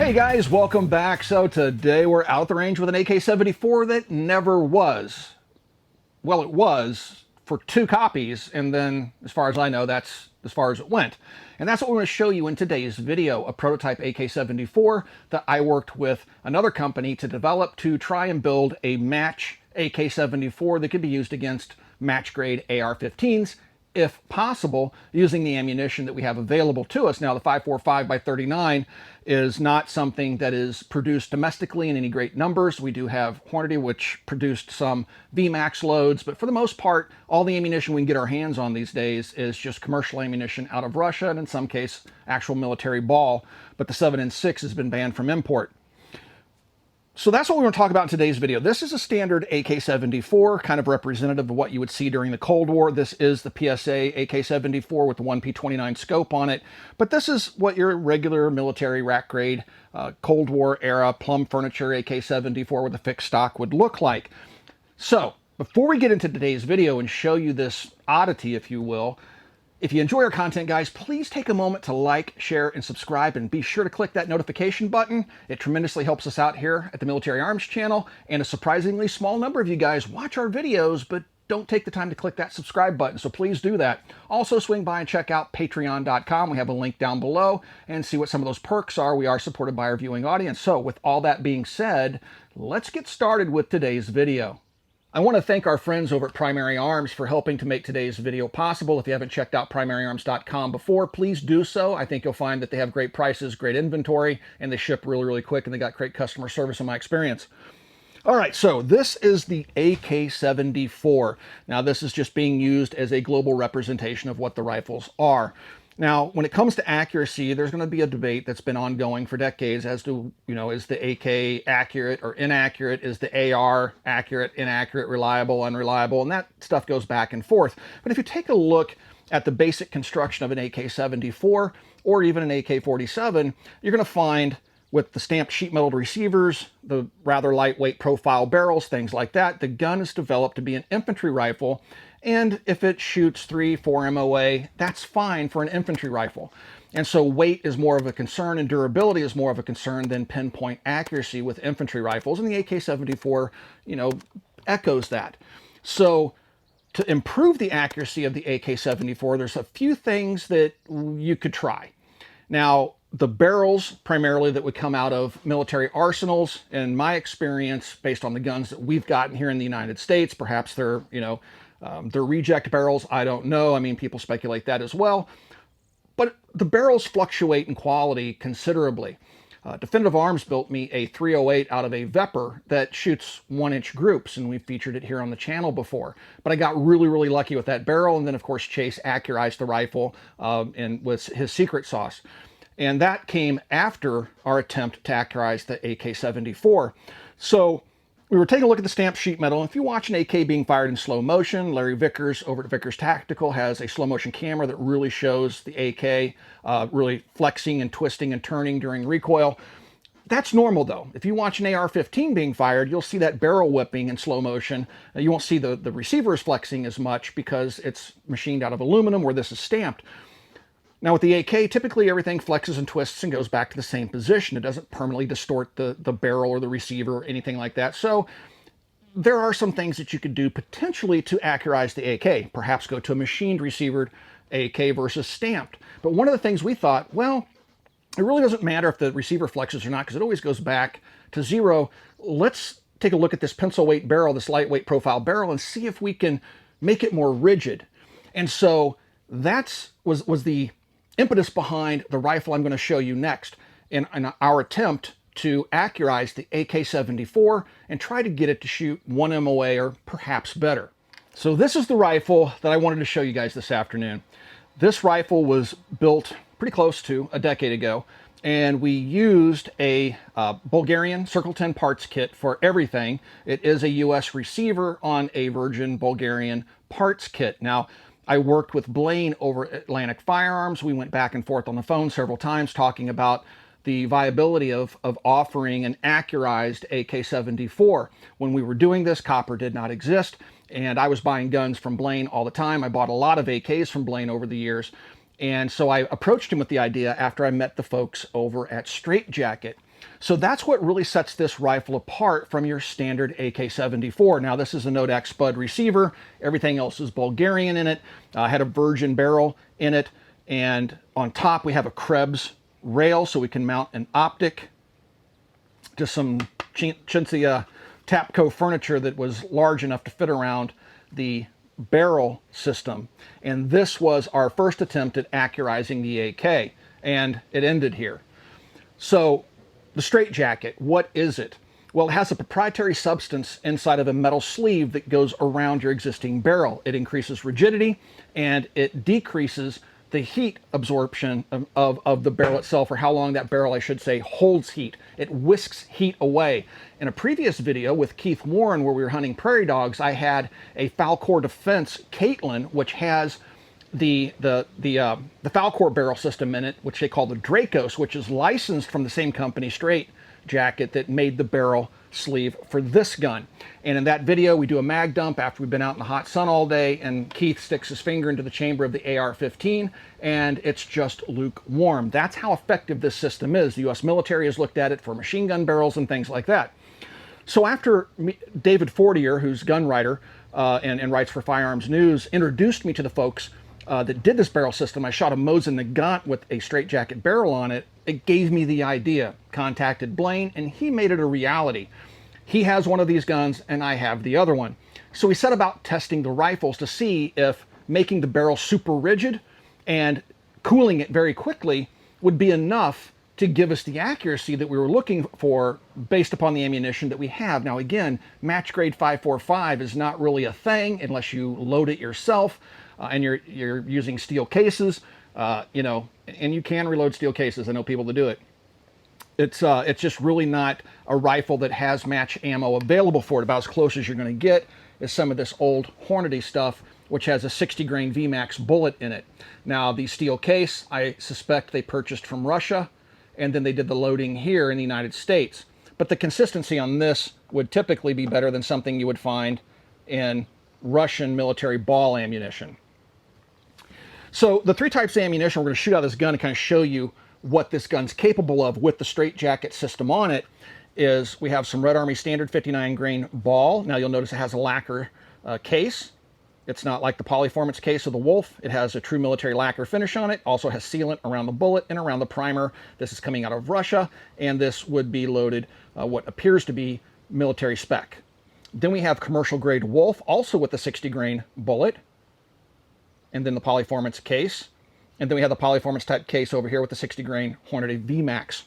Hey guys, welcome back. So today we're out the range with an AK-74 that never was. Well, it was for 2 copies, and then as far as I know, that's as far as it went. And that's what we're going to show you in today's video, a prototype AK-74 that I worked with another company to develop to try and build a match AK-74 that could be used against match grade AR-15s if possible, using the ammunition that we have available to us. Now, the 545 by 39 is not something that is produced domestically in any great numbers. We do have Hornady, which produced some VMAX loads, but for the most part, all the ammunition we can get our hands on these days is just commercial ammunition out of Russia, and in some case, actual military ball, but the 7.6 has been banned from import. So that's what we're going to talk about in today's video. This is a standard AK-74, kind of representative of what you would see during the Cold War. This is the PSA AK-74 with the 1P29 scope on it. But this is what your regular military rack grade Cold War era plum furniture AK-74 with a fixed stock would look like. So before we get into today's video and show you this oddity, if you will, if you enjoy our content, guys, please take a moment to like, share, and subscribe, and be sure to click that notification button. It tremendously helps us out here at the Military Arms channel, and a surprisingly small number of you guys watch our videos, but don't take the time to click that subscribe button, so please do that. Also, swing by and check out patreon.com. We have a link down below, and see what some of those perks are. We are supported by our viewing audience. So with all that being said, let's get started with today's video. I want to thank our friends over at Primary Arms for helping to make today's video possible. If you haven't checked out primaryarms.com before, please do so. I think you'll find that they have great prices, great inventory, and they ship really, really quick, and they got great customer service in my experience. All right, so this is the AK-74. Now, this is just being used as a global representation of what the rifles are. Now, when it comes to accuracy, there's going to be a debate that's been ongoing for decades as to, is the AK accurate or inaccurate? Is the AR accurate, inaccurate, reliable, unreliable? And that stuff goes back and forth. But if you take a look at the basic construction of an AK-74 or even an AK-47, you're going to find with the stamped sheet metal receivers, the rather lightweight profile barrels, things like that, the gun is developed to be an infantry rifle. And if it shoots 3-4 MOA, that's fine for an infantry rifle. And so weight is more of a concern and durability is more of a concern than pinpoint accuracy with infantry rifles. And the AK-74, echoes that. So to improve the accuracy of the AK-74, there's a few things that you could try. Now, the barrels primarily that would come out of military arsenals, in my experience, based on the guns that we've gotten here in the United States, perhaps they're, they're reject barrels. I don't know. I mean, people speculate that as well. But the barrels fluctuate in quality considerably. Definitive Arms built me a 308 out of a Vepr that shoots 1-inch groups, and we've featured it here on the channel before. But I got really, really lucky with that barrel, and then, of course, Chase Accurized the rifle and with his secret sauce. And that came after our attempt to accurize the AK-74. So we were taking a look at the stamped sheet metal. If you watch an AK being fired in slow motion, Larry Vickers over at Vickers Tactical has a slow motion camera that really shows the AK really flexing and twisting and turning during recoil. That's normal though. If you watch an AR-15 being fired, you'll see that barrel whipping in slow motion. You won't see the receivers flexing as much because it's machined out of aluminum where this is stamped. Now with the AK, typically everything flexes and twists and goes back to the same position. It doesn't permanently distort the barrel or the receiver or anything like that. So there are some things that you could do potentially to accurize the AK. Perhaps go to a machined receivered AK versus stamped. But one of the things we thought, well, it really doesn't matter if the receiver flexes or not because it always goes back to zero. Let's take a look at this pencil weight barrel, this lightweight profile barrel, and see if we can make it more rigid. And so that was the impetus behind the rifle I'm going to show you next in our attempt to accurize the AK-74 and try to get it to shoot 1 MOA or perhaps better. So this is the rifle that I wanted to show you guys this afternoon. This rifle was built pretty close to a decade ago, and we used a Bulgarian Circle 10 parts kit for everything. It is a US receiver on a Virgin Bulgarian parts kit. Now, I worked with Blaine over at Atlantic Firearms. We went back and forth on the phone several times talking about the viability of offering an accurized AK-74. When we were doing this, copper did not exist, and I was buying guns from Blaine all the time. I bought a lot of AKs from Blaine over the years, and so I approached him with the idea after I met the folks over at Straight Jacket. So that's what really sets this rifle apart from your standard AK-74. Now, this is a Nodak Spud receiver. Everything else is Bulgarian in it. Had a virgin barrel in it. And on top, we have a Krebs rail, so we can mount an optic to some chintzy Tapco furniture that was large enough to fit around the barrel system. And this was our first attempt at accurizing the AK, and it ended here. So the straitjacket, what is it? Well, it has a proprietary substance inside of a metal sleeve that goes around your existing barrel. It increases rigidity and it decreases the heat absorption of the barrel itself, or how long that barrel, I should say, holds heat. It whisks heat away. In a previous video with Keith Warren where we were hunting prairie dogs, I had a Falcor Defense Caitlin, which has the Falcor barrel system in it, which they call the Dracos, which is licensed from the same company, Straight Jacket, that made the barrel sleeve for this gun. And in that video, we do a mag dump after we've been out in the hot sun all day, and Keith sticks his finger into the chamber of the AR-15, and it's just lukewarm. That's how effective this system is. The U.S. military has looked at it for machine gun barrels and things like that. So after David Fortier, who's gun writer and writes for Firearms News, introduced me to the folks that did this barrel system, I shot a Mosin Nagant with a straitjacket barrel on it. It gave me the idea. Contacted Blaine, and he made it a reality. He has one of these guns, and I have the other one. So we set about testing the rifles to see if making the barrel super rigid and cooling it very quickly would be enough to give us the accuracy that we were looking for based upon the ammunition that we have. Now again, match grade 545 is not really a thing unless you load it yourself, and you're using steel cases, you know, and you can reload steel cases. I know people that do it. It's just really not a rifle that has match ammo available for it. About as close as you're going to get is some of this old Hornady stuff, which has a 60 grain VMAX bullet in it. Now, the steel case, I suspect they purchased from Russia, and then they did the loading here in the United States. But the consistency on this would typically be better than something you would find in Russian military ball ammunition. So the three types of ammunition we're going to shoot out of this gun to kind of show you what this gun's capable of with the straitjacket system on it is we have some Red Army standard 59 grain ball. Now you'll notice it has a lacquer case. It's not like the Polyformance case of the Wolf. It has a true military lacquer finish on it. Also has sealant around the bullet and around the primer. This is coming out of Russia, and this would be loaded what appears to be military spec. Then we have commercial grade Wolf, also with the 60 grain bullet, and then the Polyformance case. And then we have the Polyformance type case over here with the 60 grain Hornady VMAX.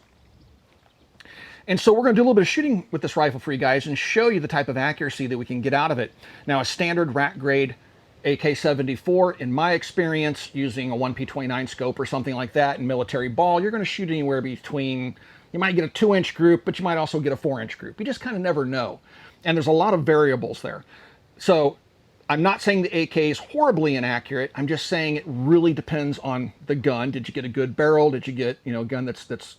And so we're going to do a little bit of shooting with this rifle for you guys and show you the type of accuracy that we can get out of it. Now, a standard rack grade AK-74, in my experience, using a 1P29 scope or something like that in military ball, you're going to shoot anywhere between, you might get a 2-inch group, but you might also get a 4-inch group. You just kind of never know. And there's a lot of variables there. So I'm not saying the AK is horribly inaccurate. I'm just saying it really depends on the gun. Did you get a good barrel? Did you get, you know, a gun that's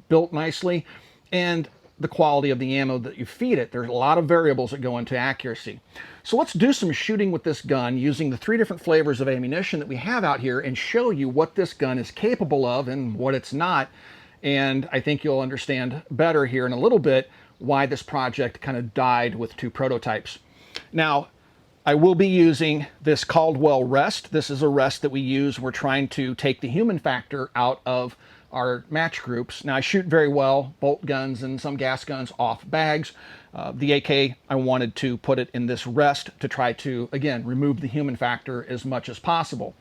built nicely? And the quality of the ammo that you feed it. There's a lot of variables that go into accuracy. So let's do some shooting with this gun using the 3 different flavors of ammunition that we have out here and show you what this gun is capable of and what it's not. And I think you'll understand better here in a little bit why this project kind of died with 2 prototypes. Now, I will be using this Caldwell rest. This is a rest that we use. We're trying to take the human factor out of our match groups. Now, I shoot very well, bolt guns and some gas guns off bags. The AK, I wanted to put it in this rest to try to, again, remove the human factor as much as possible.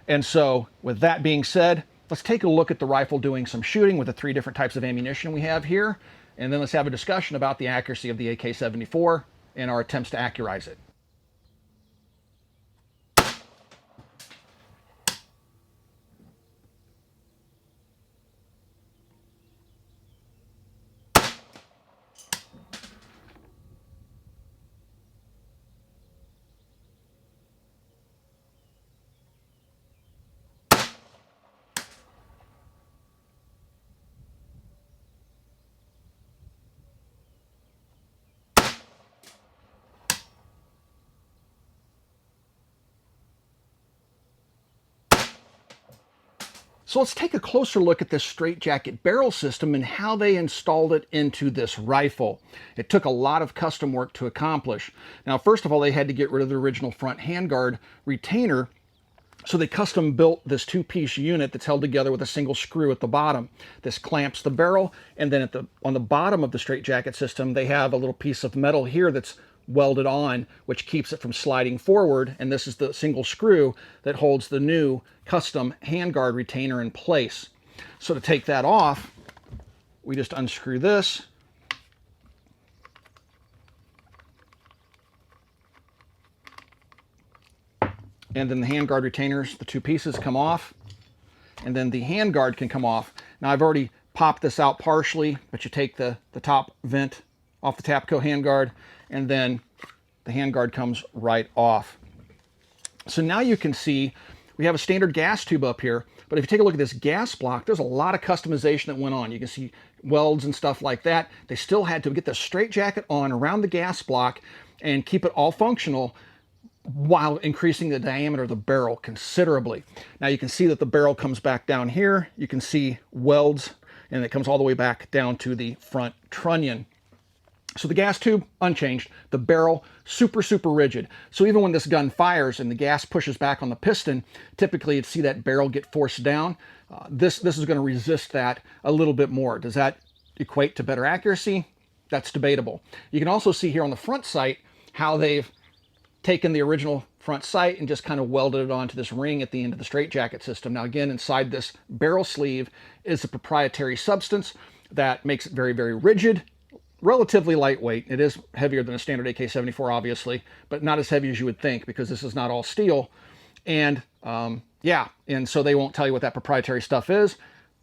And so, with that being said, let's take a look at the rifle doing some shooting with the 3 different types of ammunition we have here, and then let's have a discussion about the accuracy of the AK-74 and our attempts to accurize it. So let's take a closer look at this straitjacket barrel system and how they installed it into this rifle. It took a lot of custom work to accomplish. Now, first of all, they had to get rid of the original front handguard retainer, so they custom built this two-piece unit that's held together with a single screw at the bottom. This clamps the barrel, and then on the bottom of the straitjacket system, they have a little piece of metal here that's welded on, which keeps it from sliding forward, and this is the single screw that holds the new custom handguard retainer in place. So to take that off, we just unscrew this, and then the handguard retainers, the two pieces come off, and then the handguard can come off. Now I've already popped this out partially, but you take the top vent off the Tapco handguard, and then the handguard comes right off. So now you can see we have a standard gas tube up here, but if you take a look at this gas block, there's a lot of customization that went on. You can see welds and stuff like that. They still had to get the straitjacket on around the gas block and keep it all functional while increasing the diameter of the barrel considerably. Now you can see that the barrel comes back down here. You can see welds, and it comes all the way back down to the front trunnion. So the gas tube, unchanged. The barrel, super, super rigid. So even when this gun fires and the gas pushes back on the piston, typically you'd see that barrel get forced down. This is going to resist that a little bit more. Does that equate to better accuracy? That's debatable. You can also see here on the front sight how they've taken the original front sight and just kind of welded it onto this ring at the end of the straitjacket system. Now again, inside this barrel sleeve is a proprietary substance that makes it very, very rigid, relatively lightweight. It is heavier than a standard AK-74, obviously, but not as heavy as you would think because this is not all steel. And yeah, and so they won't tell you what that proprietary stuff is,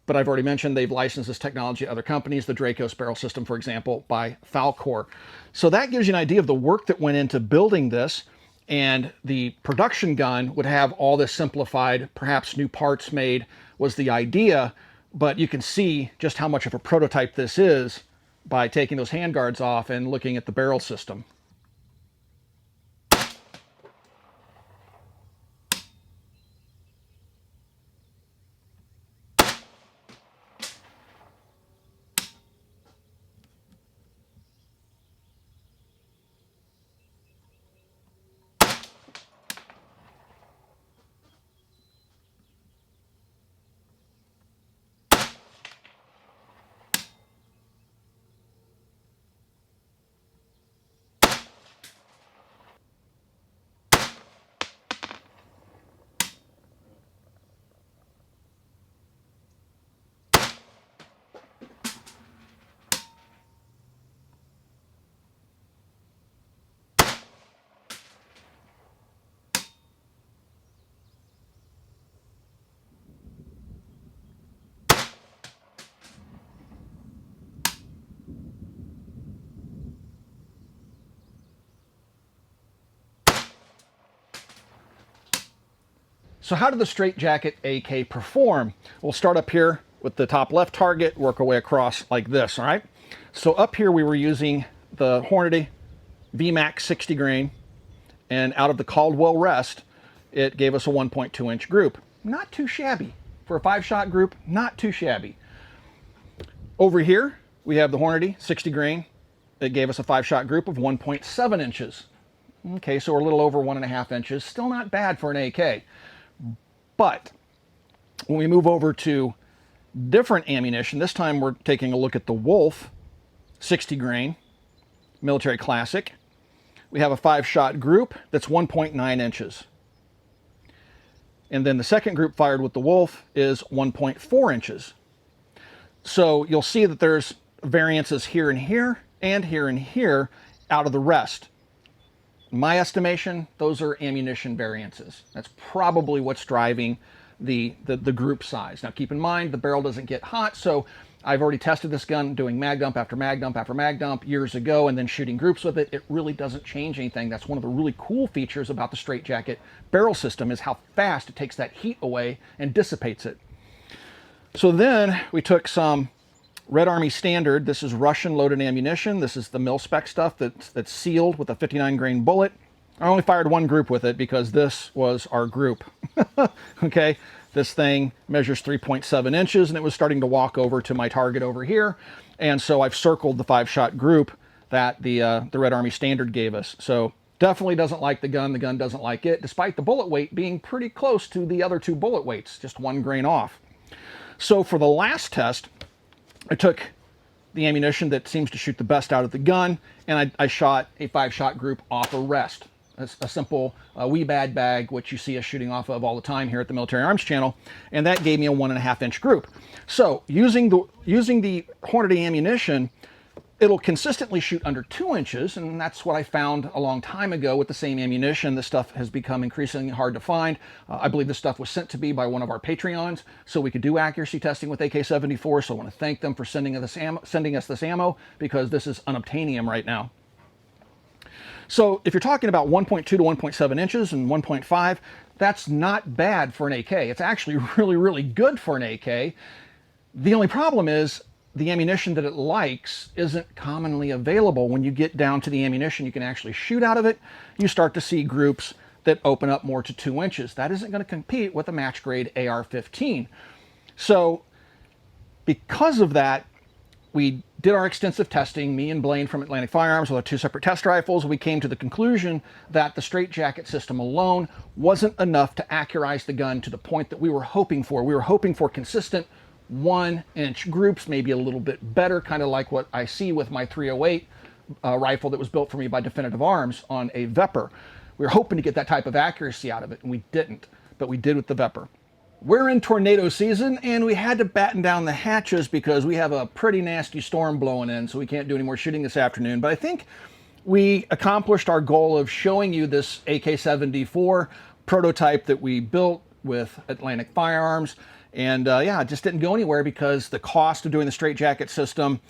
but I've already mentioned they've licensed this technology to other companies, the Dracos barrel system, for example, by Falcor. So that gives you an idea of the work that went into building this, and the production gun would have all this simplified, perhaps new parts made was the idea, but you can see just how much of a prototype this is by taking those handguards off and looking at the barrel system. So how did the straitjacket AK perform? We'll start up here with the top left target, work our way across like this, all right? So up here we were using the Hornady VMAX 60 grain, and out of the Caldwell rest, it gave us a 1.2 inch group. Not too shabby. For a 5-shot group, not too shabby. Over here, we have the Hornady 60 grain. It gave us a 5-shot group of 1.7 inches. Okay, so we're a little over 1.5 inches. Still not bad for an AK. But when we move over to different ammunition, this time we're taking a look at the Wolf 60 grain military classic. We have a 5-shot group that's 1.9 inches. And then the second group fired with the Wolf is 1.4 inches. So you'll see that there's variances here and here and here and here out of the rest. In my estimation, those are ammunition variances. That's probably what's driving the group size. Now keep in mind, the barrel doesn't get hot, so I've already tested this gun doing mag dump after mag dump after mag dump years ago and then shooting groups with it. It really doesn't change anything. That's one of the really cool features about the straitjacket barrel system, is how fast it takes that heat away and dissipates it. So then we took some Red Army Standard. This is Russian loaded ammunition. This is the mil-spec stuff that's sealed with a 59 grain bullet. I only fired one group with it because this was our group. Okay, this thing measures 3.7 inches and it was starting to walk over to my target over here. And so I've circled the 5-shot group that the Red Army Standard gave us. So definitely doesn't like the gun doesn't like it, despite the bullet weight being pretty close to the other two bullet weights, just 1 grain off. So for the last test, I took the ammunition that seems to shoot the best out of the gun, and I shot a 5-shot group off a rest. A simple wee bad bag, which you see us shooting off of all the time here at the Military Arms channel, and that gave me a 1.5 inch group. So using the Hornady ammunition, it'll consistently shoot under 2 inches, and that's what I found a long time ago with the same ammunition. This stuff has become increasingly hard to find. I believe this stuff was sent to me by one of our Patreons so we could do accuracy testing with AK-74, so I want to thank them for sending us this ammo, because this is unobtainium right now. So if you're talking about 1.2 to 1.7 inches and 1.5, that's not bad for an AK. It's actually really, really good for an AK. The only problem is the ammunition that it likes isn't commonly available. When you get down to the ammunition you can actually shoot out of it, you start to see groups that open up more to 2 inches. That isn't going to compete with a match grade AR-15. So because of that, we did our extensive testing, me and Blaine from Atlantic Firearms with our 2 separate test rifles. We came to the conclusion that the straitjacket system alone wasn't enough to accurize the gun to the point that we were hoping for. We were hoping for consistent 1 inch groups, maybe a little bit better, kind of like what I see with my 308 rifle that was built for me by Definitive Arms on a Vepr. We were hoping to get that type of accuracy out of it, and we didn't, but we did with the Vepr. We're in tornado season, and we had to batten down the hatches because we have a pretty nasty storm blowing in, so we can't do any more shooting this afternoon. But I think we accomplished our goal of showing you this AK-74 prototype that we built with Atlantic Firearms. And yeah, it just didn't go anywhere because the cost of doing the straitjacket system,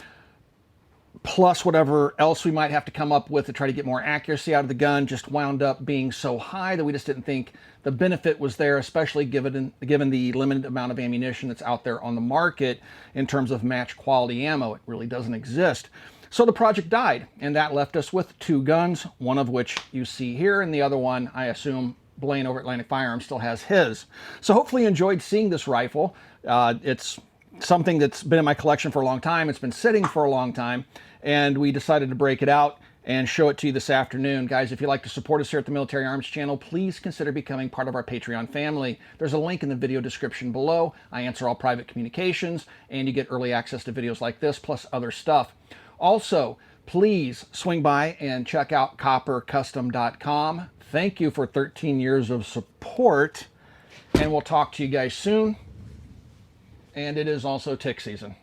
plus whatever else we might have to come up with to try to get more accuracy out of the gun, just wound up being so high that we just didn't think the benefit was there, especially given the limited amount of ammunition that's out there on the market in terms of match quality ammo. It really doesn't exist. So the project died, and that left us with 2 guns, one of which you see here, and the other one, I assume, Blaine over at Atlantic Firearms still has his. So hopefully you enjoyed seeing this rifle. It's something that's been in my collection for a long time. It's been sitting for a long time, and we decided to break it out and show it to you this afternoon. Guys, if you'd like to support us here at the Military Arms channel, please consider becoming part of our Patreon family. There's a link in the video description below. I answer all private communications, and you get early access to videos like this, plus other stuff. Also, please swing by and check out coppercustom.com. Thank you for 13 years of support, and we'll talk to you guys soon. And it is also tick season.